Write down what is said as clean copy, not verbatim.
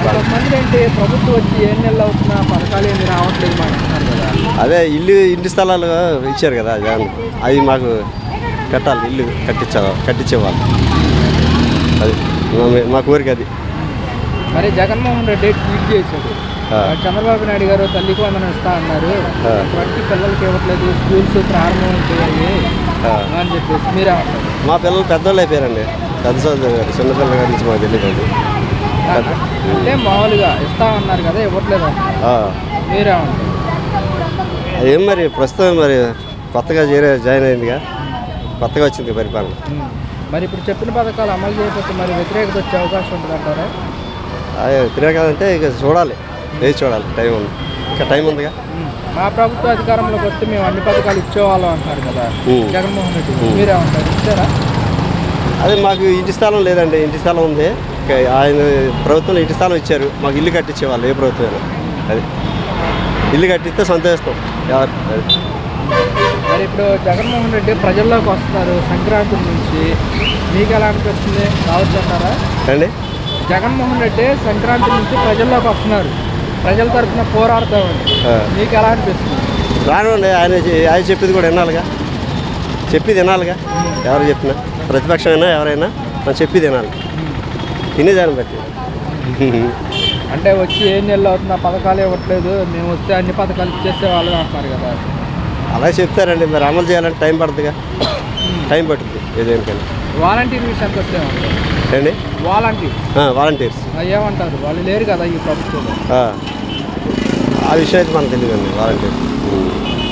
కొంతమంది అంటే ప్రభుత్వం వచ్చి ఏ నెలలు అవుతున్నా పథకాలు ఏమి రావట్లేదు అంటున్నారు కదా. అదే ఇంటి స్థలాలు ఇచ్చారు కదా జగన్, అవి మాకు కట్టాలి, ఇల్లు కట్టించేవాళ్ళు. అది మా కోరిక. అది మరి జగన్మోహన్ రెడ్డి ట్వీట్ చేశాడు, చంద్రబాబు నాయుడు గారు తల్లికి వందనం ఇస్తా అన్నారు, ఇప్పటికీ పిల్లలకి ఇవ్వట్లేదు, స్కూల్స్ ప్రారంభం చేయాలి అని చెప్పేసి మీరేమంటారు? మా పిల్లలు పెద్దోళ్ళు అయిపోయారండి, పెద్ద చదువు చిన్నపిల్లల గురించి మాకు తెలియదు. అంటే మామూలుగా ఇస్తా ఉన్నారు కదా, ఇవ్వట్లేదు మీరేమంటారు? అదేం మరి ప్రస్తుతం మరి కొత్తగా జాయిన్ అయిందిగా, కొత్తగా వచ్చింది పరిపాలన. మరి ఇప్పుడు చెప్పిన పథకాలు అమలు చేయకపోతే మరి వ్యతిరేకత వచ్చే అవకాశం ఉంటుంది అంటారా? అదే వ్యతిరేకత అంటే ఇక చూడాలి, వేసి చూడాలి, టైం ఉంది, ఇంకా టైం ఉందిగా. మా ప్రభుత్వ అధికారంలోకి వస్తే మేము అన్ని పథకాలు ఇచ్చేవాళ్ళం అంటున్నారు కదా జగన్మోహన్ రెడ్డి, మీరేమంటారు? ఇచ్చారా? అదే మాకు ఇంటి స్థలం లేదండి, ఇంటి స్థలం ఉంది. ఆయన ప్రభుత్వంలో ఇంటి స్థలం ఇచ్చారు, మాకు ఇల్లు కట్టించేవాళ్ళు ఏ ప్రభుత్వం. అది ఇల్లు కట్టిస్తే సంతోషం. మరి ఇప్పుడు జగన్మోహన్ రెడ్డి ప్రజల్లోకి వస్తున్నారు సంక్రాంతి నుంచి, మీకు ఎలా అనిపిస్తుంది, రావచ్చు అంటారా అండి? జగన్మోహన్ రెడ్డి సంక్రాంతి నుంచి ప్రజల్లోకి వస్తున్నారు, ప్రజల తరఫున పోరాడతామండి, మీకు ఎలా అనిపిస్తుంది? రానివ్వండి, ఆయన చెప్పేది కూడా వినాలిగా, ఎవరు చెప్పినా, ప్రతిపక్షమైనా ఎవరైనా మనం చెప్పేది వినాలి, తినేదాన్ని బట్టి. అంటే వచ్చి ఏ నెలలు అవుతున్నా పథకాలు ఇవ్వట్లేదు, మేము వస్తే అన్ని పథకాలు ఇచ్చేసే వాళ్ళు అంటున్నారు కదా. అలా చెప్తారండి, మరి అమలు చేయాలంటే టైం పడుతుందిగా, టైం పడుతుంది ఏదేనికైనా. వాలంటీర్ విషయానికి వస్తే అండి, వాలంటీర్స్ ఏమంటారు? వాళ్ళు లేరు కదా ఈ ప్రభుత్వంలో. ఆ విషయం అయితే మనకు తెలియదండి, వాలంటీర్స్.